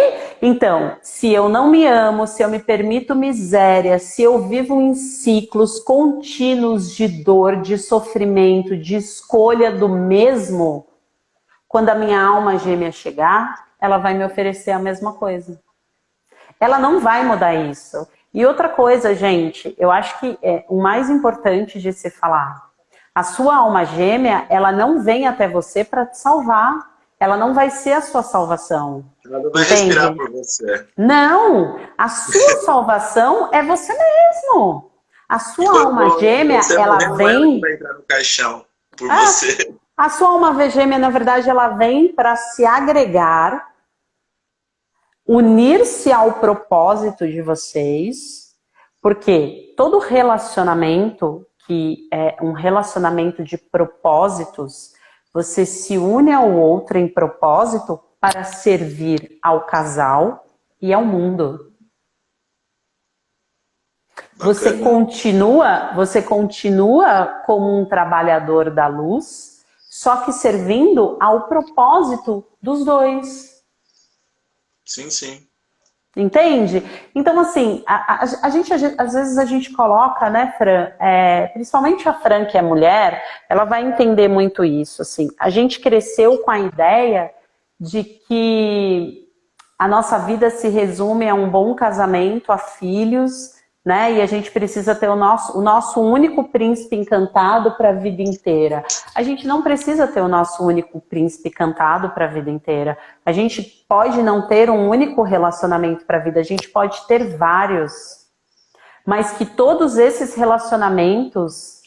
Então, se eu não me amo, se eu me permito miséria, se eu vivo em ciclos contínuos de dor, de sofrimento, de escolha do mesmo, quando a minha alma gêmea chegar, ela vai me oferecer a mesma coisa. Ela não vai mudar isso. E outra coisa, gente, eu acho que o mais importante de se falar, a sua alma gêmea, ela não vem até você para te salvar. Ela não vai ser a sua salvação. Ela não vai respirar por você. Não! A sua salvação é você mesmo. A sua alma gêmea, ela vem... Vai entrar no caixão por você. A sua alma gêmea, na verdade, ela vem para se agregar, unir-se ao propósito de vocês, porque todo relacionamento que é um relacionamento de propósitos, você se une ao outro em propósito para servir ao casal e ao mundo. Você continua como um trabalhador da luz, só que servindo ao propósito dos dois. Sim, sim. Entende? Então, assim, a gente, às vezes a gente coloca, né, Fran, principalmente a Fran, que é mulher, ela vai entender muito isso, assim. A gente cresceu com a ideia de que a nossa vida se resume a um bom casamento, a filhos né? E a gente precisa ter o nosso único príncipe encantado para a vida inteira. A gente não precisa ter o nosso único príncipe encantado para a vida inteira. A gente pode não ter um único relacionamento para a vida, a gente pode ter vários. Mas que todos esses relacionamentos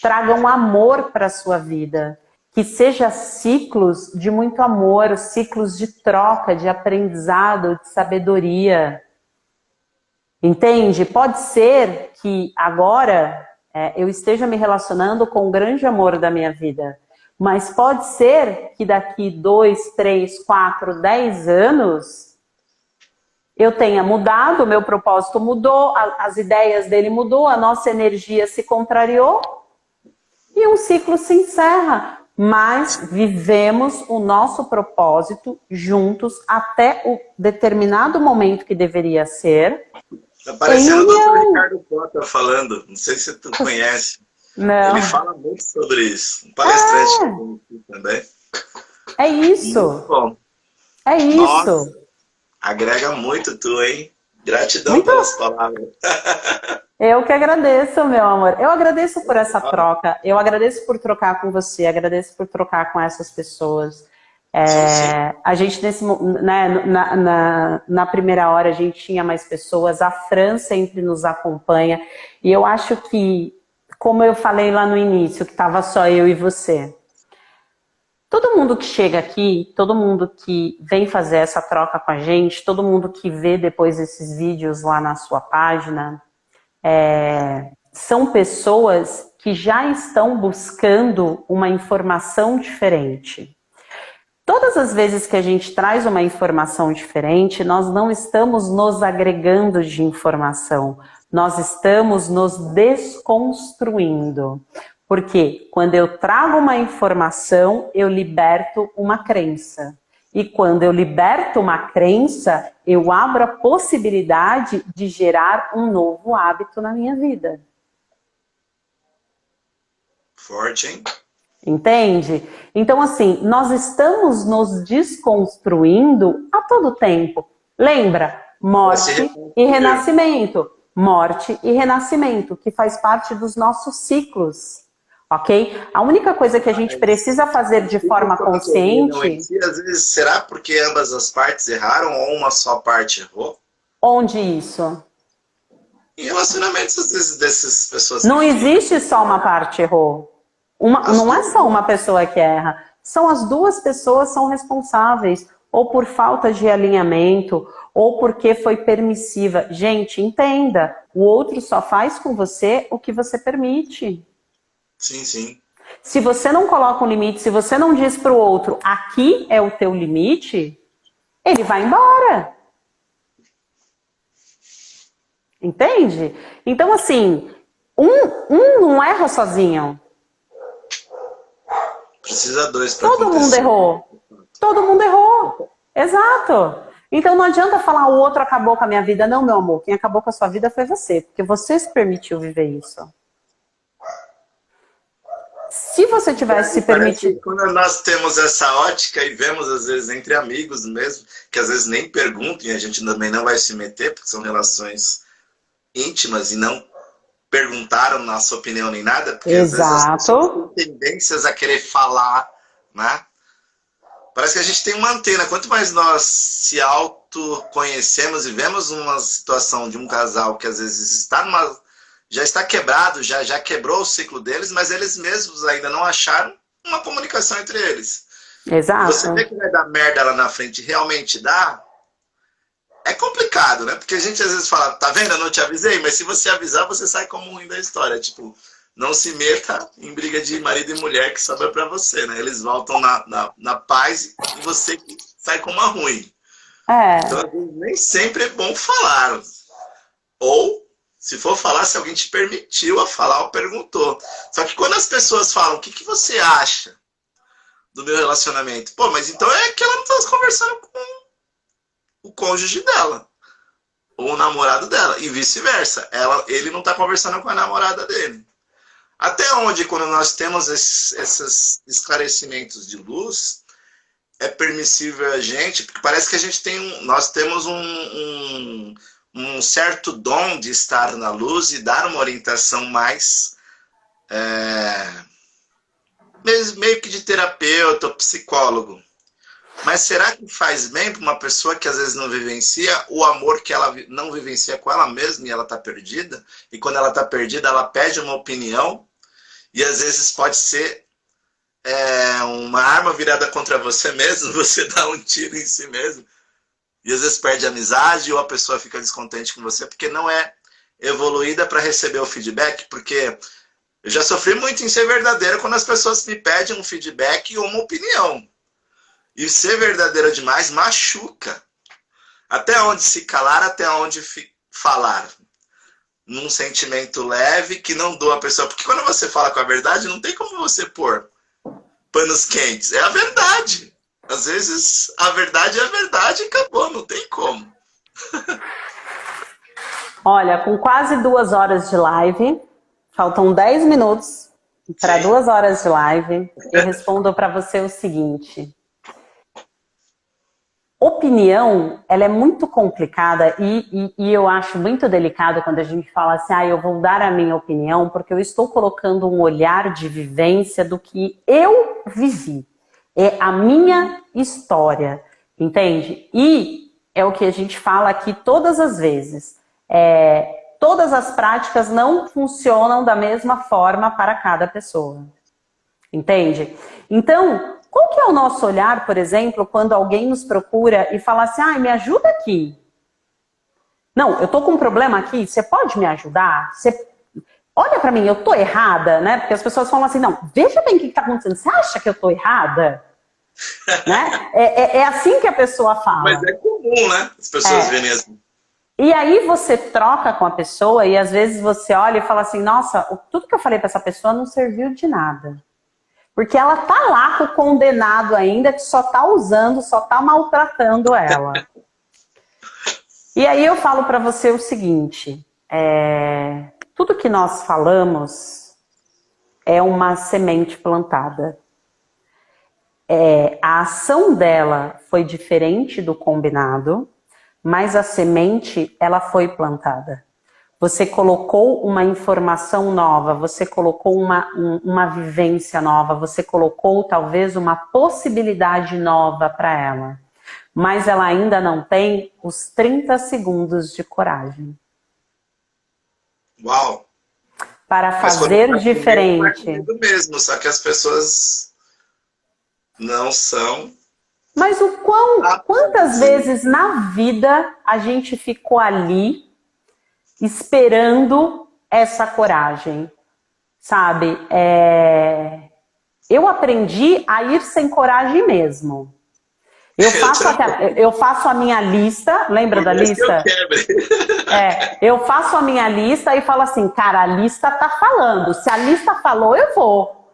tragam amor para a sua vida. Que seja ciclos de muito amor, ciclos de troca, de aprendizado, de sabedoria. Entende? Pode ser que agora eu esteja me relacionando com o grande amor da minha vida. Mas pode ser que daqui 2, 3, 4, 10 anos eu tenha mudado, o meu propósito mudou, as ideias dele mudou, a nossa energia se contrariou e um ciclo se encerra. Mas vivemos o nosso propósito juntos até o determinado momento que deveria ser. Tá parecendo o Dr. Ricardo Cota falando, não sei se tu conhece. Não. Ele fala muito sobre isso. Um palestrante também. É isso. Muito bom. É isso. Nossa, agrega muito tu, hein? Gratidão pelas palavras. Eu que agradeço, meu amor. Eu agradeço por essa troca. Eu agradeço por trocar com você. Agradeço por trocar com essas pessoas. A gente, na primeira hora, a gente tinha mais pessoas. A Fran sempre nos acompanha. E eu acho que, como eu falei lá no início, que estava só eu e você. Todo mundo que chega aqui, todo mundo que vem fazer essa troca com a gente, todo mundo que vê depois esses vídeos lá na sua página, são pessoas que já estão buscando uma informação diferente. Todas as vezes que a gente traz uma informação diferente, nós não estamos nos agregando de informação, nós estamos nos desconstruindo. Porque quando eu trago uma informação, eu liberto uma crença. E quando eu liberto uma crença, eu abro a possibilidade de gerar um novo hábito na minha vida. Forte, hein? Entende? Então, assim, nós estamos nos desconstruindo a todo tempo. Lembra? Morte e renascimento. Morte e renascimento, que faz parte dos nossos ciclos. Ok? A única coisa que a gente precisa fazer de forma consciente... Às vezes, será porque ambas as partes erraram ou uma só parte errou? Onde isso? Em relacionamentos, às vezes, dessas pessoas... Não existe só uma parte errou. Não é só uma pessoa que erra. São as duas pessoas que são responsáveis. Ou por falta de alinhamento, ou porque foi permissiva. Gente, entenda. O outro só faz com você o que você permite. Sim, sim. Se você não coloca um limite, se você não diz para o outro, aqui é o teu limite, ele vai embora. Entende? Então, assim, um não erra sozinho. Precisa dois para acontecer. Todo mundo errou. Todo mundo errou. Exato. Então não adianta falar o outro acabou com a minha vida. Não, meu amor, quem acabou com a sua vida foi você, porque você se permitiu viver isso. Se você tivesse se permitido... Quando nós temos essa ótica e vemos, às vezes, entre amigos mesmo, que às vezes nem perguntam e a gente também não vai se meter, porque são relações íntimas e não perguntaram nossa opinião nem nada, porque às vezes as pessoas têm tendências a querer falar, né? Parece que a gente tem uma antena. Quanto mais nós se autoconhecemos e vemos uma situação de um casal que às vezes já está quebrado, já quebrou o ciclo deles, mas eles mesmos ainda não acharam uma comunicação entre eles. Exato. Você vê que vai dar merda lá na frente, realmente dá? É complicado, né? Porque a gente às vezes fala, tá vendo, eu não te avisei, mas se você avisar, você sai como ruim da história. Tipo, não se meta em briga de marido e mulher que sobra pra você, né? Eles voltam na paz e você que sai como a ruim. Então, nem sempre é bom falar. Ou, se for falar, se alguém te permitiu a falar ou perguntou. Só que quando as pessoas falam, o que você acha do meu relacionamento? Pô, mas então é que ela não tá conversando com o cônjuge dela. Ou o namorado dela. E vice-versa. Ele não tá conversando com a namorada dele. Até onde, quando nós temos esses esclarecimentos de luz, é permissível a gente, porque parece que a gente nós temos um certo dom de estar na luz e dar uma orientação mais meio que de terapeuta ou psicólogo. Mas será que faz bem para uma pessoa que às vezes não vivencia o amor que ela não vivencia com ela mesma e ela está perdida? E quando ela está perdida, ela pede uma opinião e às vezes pode ser uma arma virada contra você mesmo, você dá um tiro em si mesmo. E às vezes perde a amizade ou a pessoa fica descontente com você porque não é evoluída para receber o feedback, porque eu já sofri muito em ser verdadeiro quando as pessoas me pedem um feedback ou uma opinião. E ser verdadeiro demais machuca. Até onde se calar, até onde falar. Num sentimento leve que não doa a pessoa. Porque quando você fala com a verdade, não tem como você pôr panos quentes. É a verdade. Às vezes, a verdade é a verdade e acabou. Não tem como. Olha, com quase 2 horas de live, faltam 10 minutos para 2 horas de live, eu respondo para você o seguinte. Opinião, ela é muito complicada e eu acho muito delicado quando a gente fala assim, eu vou dar a minha opinião porque eu estou colocando um olhar de vivência do que eu vivi. É a minha história, entende? E é o que a gente fala aqui todas as vezes. Todas as práticas não funcionam da mesma forma para cada pessoa. Entende? Então, qual que é o nosso olhar, por exemplo, quando alguém nos procura e fala assim, me ajuda aqui. Não, eu tô com um problema aqui, você pode me ajudar? Olha pra mim, eu tô errada, né? Porque as pessoas falam assim, não, veja bem o que tá acontecendo, você acha que eu tô errada? Né? É assim que a pessoa fala. Mas é comum, né? As pessoas verem assim. E aí você troca com a pessoa e às vezes você olha e fala assim, nossa, tudo que eu falei pra essa pessoa não serviu de nada. Porque ela tá lá com o condenado ainda, que só tá usando, só tá maltratando ela. E aí eu falo para você o seguinte, tudo que nós falamos é uma semente plantada. A ação dela foi diferente do combinado, mas a semente, ela foi plantada. Você colocou uma informação nova, você colocou uma vivência nova, você colocou talvez uma possibilidade nova para ela. Mas ela ainda não tem os 30 segundos de coragem. Uau! Para fazer diferente. Mesmo, só que as pessoas não são. Mas quantas vezes na vida a gente ficou ali esperando essa coragem, sabe? Eu aprendi a ir sem coragem mesmo. Eu faço a minha lista, lembra da lista? Eu faço a minha lista e falo assim, cara, a lista tá falando. Se a lista falou, eu vou.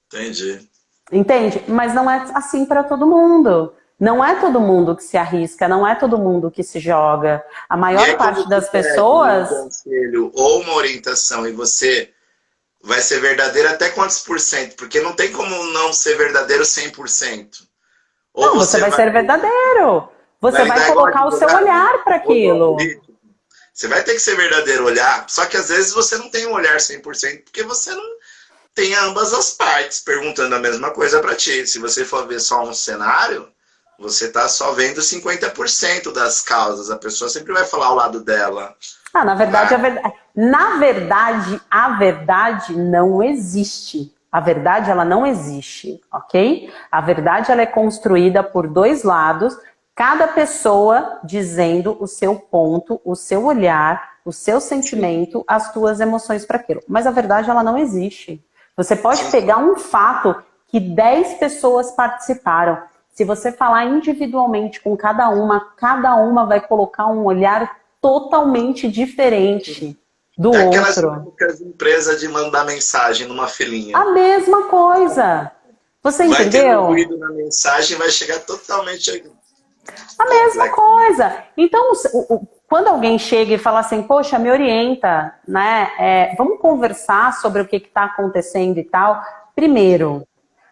Entendi. Entende? Mas não é assim para todo mundo. Não é todo mundo que se arrisca, não é todo mundo que se joga. A maior parte das pessoas... Um conselho ou uma orientação e você vai ser verdadeiro até quantos por cento? Porque não tem como não ser verdadeiro 100%. Ou não, você vai ser verdadeiro. Você vai colocar o seu olhar para aquilo. Você vai ter que ser verdadeiro, olhar. Só que às vezes você não tem um olhar 100% porque você não tem ambas as partes perguntando a mesma coisa para ti. Se você for ver só um cenário... Você está só vendo 50% das causas. A pessoa sempre vai falar ao lado dela. Na verdade, a verdade não existe. A verdade, ela não existe, ok? A verdade, ela é construída por 2 lados, cada pessoa dizendo o seu ponto, o seu olhar, o seu sentimento, as suas emoções para aquilo. Mas a verdade, ela não existe. Você pode pegar um fato que 10 pessoas participaram. Se você falar individualmente com cada uma vai colocar um olhar totalmente diferente do outro. Aquelas empresas de mandar mensagem numa filinha. A mesma coisa. Você entendeu? Vai ter ruído na mensagem vai chegar totalmente... A mesma coisa. Então, quando alguém chega e fala assim, poxa, me orienta, né? Vamos conversar sobre o que está acontecendo e tal. Primeiro...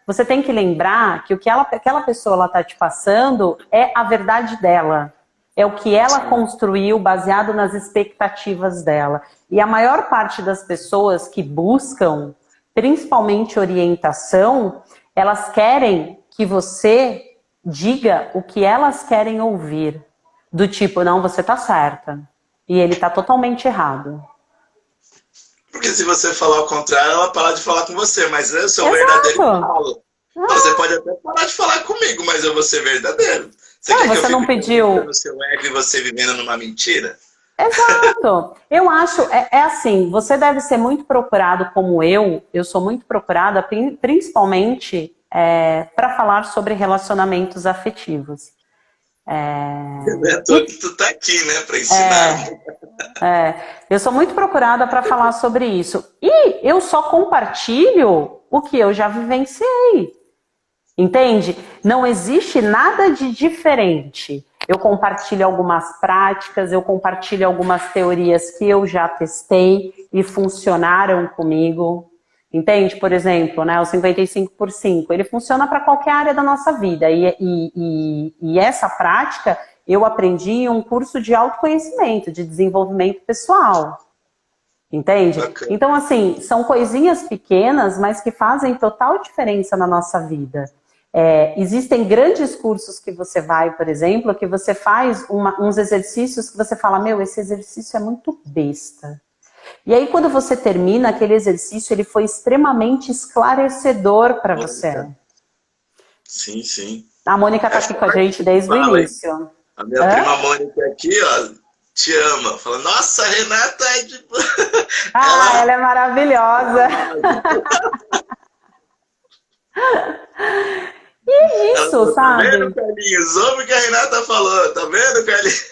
Você tem que lembrar que o que aquela pessoa está te passando é a verdade dela. é o que ela construiu baseado nas expectativas dela. E a maior parte das pessoas que buscam, principalmente orientação, elas querem que você diga o que elas querem ouvir. Do tipo, não, você tá certa. E ele tá totalmente errado. Porque se você falar o contrário, ela para de falar com você, mas eu sou Exato. verdadeiro e falo. Você pode até parar de falar comigo, mas eu vou ser verdadeiro. Você quer que você eu não fique pediu no seu ego e você vivendo numa mentira? Exato. Eu acho, é assim, você deve ser muito procurado como eu sou muito procurada, principalmente para falar sobre relacionamentos afetivos. Tu tá aqui, né, para ensinar. Eu sou muito procurada para falar sobre isso. E eu só compartilho o que eu já vivenciei. Entende? Não existe nada de diferente. Eu compartilho algumas práticas, eu compartilho algumas teorias que eu já testei e funcionaram comigo. Entende? Por exemplo, né, o 55x5, ele funciona para qualquer área da nossa vida. E essa prática eu aprendi em um curso de autoconhecimento, de desenvolvimento pessoal. Entende? Bacana. Então, assim, são coisinhas pequenas, mas que fazem total diferença na nossa vida. Existem grandes cursos que você vai, por exemplo, que você faz uns exercícios que você fala, meu, esse exercício é muito besta. E aí, quando você termina aquele exercício, ele foi extremamente esclarecedor para você. Sim, sim. A Mônica tá aqui com a gente desde o início. A minha prima Mônica aqui, ó, te ama. Fala, nossa, a Renata é de... ela é maravilhosa. E isso, ela, sabe? tá vendo, Carlinhos? Ouve o que a Renata falou. Tá vendo, Carlinhos?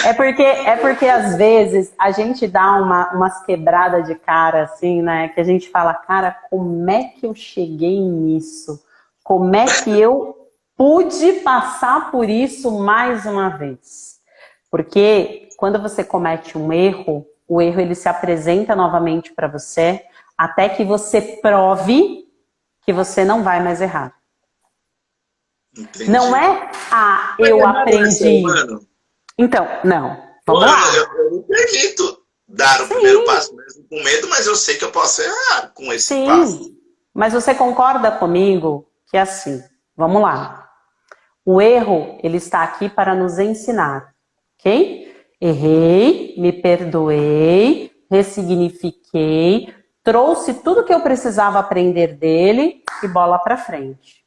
É porque às vezes a gente dá umas quebradas de cara, assim, né? Que a gente fala, cara, como é que eu cheguei nisso? Como é que eu pude passar por isso mais uma vez? Porque quando você comete um erro, o erro ele se apresenta novamente para você até que você prove que você não vai mais errar. Entendi. Não é, eu aprendi. Então, não. Vamos lá. Eu não permito dar o primeiro passo mesmo com medo, mas eu sei que eu posso errar com esse passo. Mas você concorda comigo que é assim, vamos lá. O erro, ele está aqui para nos ensinar, ok? Errei, me perdoei, ressignifiquei, trouxe tudo que eu precisava aprender dele e bola para frente.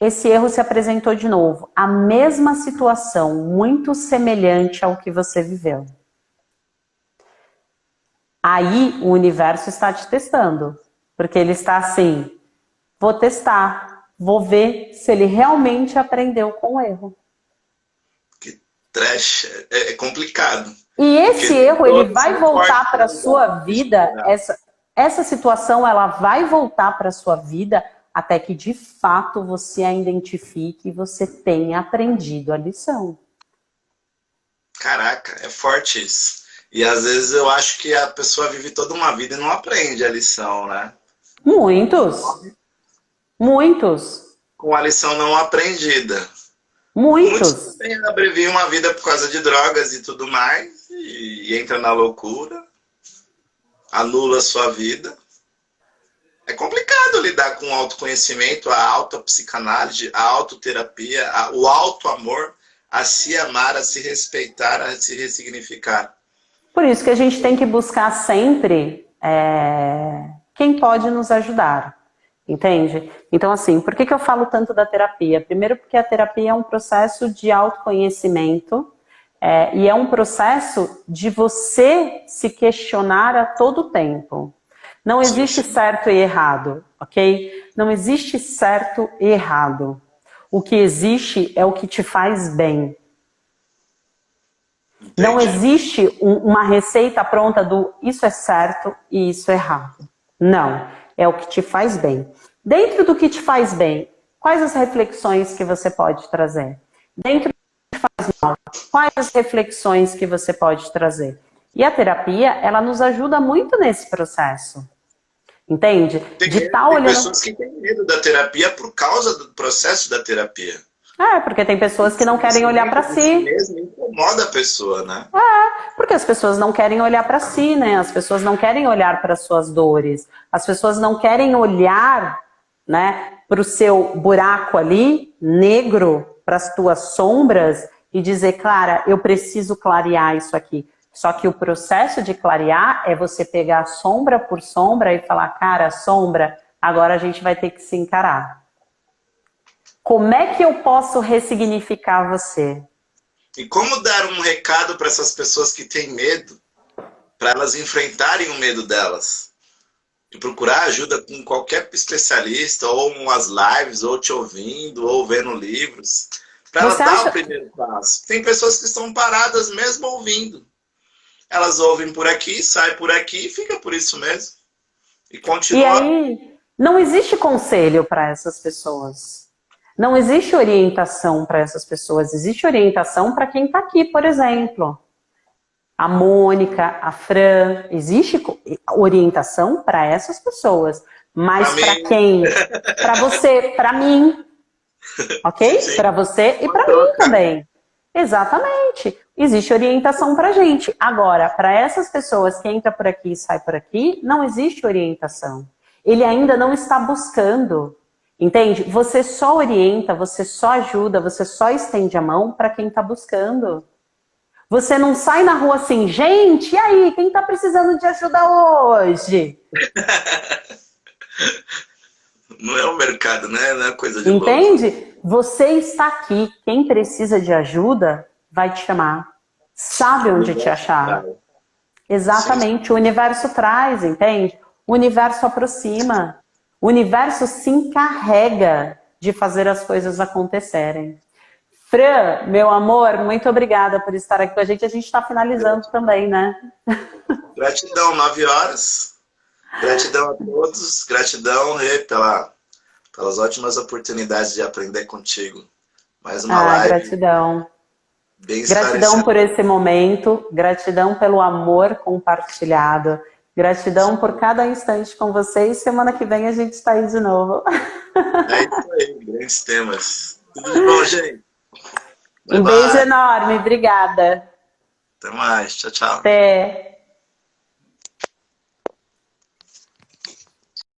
Esse erro se apresentou de novo. A mesma situação, muito semelhante ao que você viveu. Aí o universo está te testando. Porque ele está assim, vou testar, vou ver se ele realmente aprendeu com o erro. Que trash, é complicado. E esse erro, ele vai voltar para a sua vida, essa situação, ela vai voltar para a sua vida até que, de fato, você a identifique e você tenha aprendido a lição. Caraca, é forte isso. E às vezes eu acho que a pessoa vive toda uma vida e não aprende a lição, né? Muitos. Com a lição não aprendida. Muitos abreviam uma vida por causa de drogas e tudo mais, e entra na loucura, anula a sua vida. É complicado lidar com o autoconhecimento, a autopsicanálise, a autoterapia, o autoamor, a se amar, a se respeitar, a se ressignificar. Por isso que a gente tem que buscar sempre quem pode nos ajudar, entende? Então, assim, por que eu falo tanto da terapia? Primeiro porque a terapia é um processo de autoconhecimento e é um processo de você se questionar a todo tempo. Não existe certo e errado, ok? Não existe certo e errado. O que existe é o que te faz bem. Entendi. Não existe uma receita pronta do isso é certo e isso é errado. Não, é o que te faz bem. Dentro do que te faz bem, quais as reflexões que você pode trazer? Dentro do que te faz mal, quais as reflexões que você pode trazer? E a terapia, ela nos ajuda muito nesse processo. Entende? Tem pessoas que têm medo da terapia por causa do processo da terapia. Porque tem pessoas que não querem olhar para si. Mesmo incomoda a pessoa, né? Porque as pessoas não querem olhar para si, né? As pessoas não querem olhar para suas dores. As pessoas não querem olhar, né, para o seu buraco ali, negro, para as tuas sombras e dizer, Clara, eu preciso clarear isso aqui. Só que o processo de clarear é você pegar sombra por sombra e falar, cara, sombra, agora a gente vai ter que se encarar. Como é que eu posso ressignificar você? E como dar um recado para essas pessoas que têm medo, para elas enfrentarem o medo delas? E procurar ajuda com qualquer especialista, ou umas lives, ou te ouvindo, ou vendo livros, para ela dar o primeiro passo. Tem pessoas que estão paradas mesmo ouvindo. Elas ouvem por aqui, saem por aqui e fica por isso mesmo. E continua. E aí, não existe conselho para essas pessoas. Não existe orientação para essas pessoas. Existe orientação para quem está aqui, por exemplo. A Mônica, a Fran, existe orientação para essas pessoas. Mas para quem? Para você, para mim. Ok? Para você e para mim também. Exatamente. Existe orientação para gente. Agora, para essas pessoas que entram por aqui e saem por aqui, não existe orientação. Ele ainda não está buscando. Entende? Você só orienta, você só ajuda, você só estende a mão para quem está buscando. Você não sai na rua assim, gente, e aí, quem está precisando de ajuda hoje? Não é o mercado, né? Não é coisa de Entende? louco. Você está aqui, quem precisa de ajuda vai te chamar. Sabe onde te achar. Exatamente, o universo traz, entende? O universo aproxima. O universo se encarrega de fazer as coisas acontecerem. Fran, meu amor, muito obrigada por estar aqui com a gente. A gente está finalizando também, né? Gratidão, 9 horas. Gratidão a todos. Gratidão, Rê, pelas ótimas oportunidades de aprender contigo. Mais uma live. Gratidão. Bem gratidão por esse momento. Gratidão pelo amor compartilhado. Gratidão por cada instante com vocês. Semana que vem a gente está aí de novo. É isso aí, grandes temas. Tudo de bom, gente. Um beijo enorme, obrigada. Até mais, tchau, tchau. Até.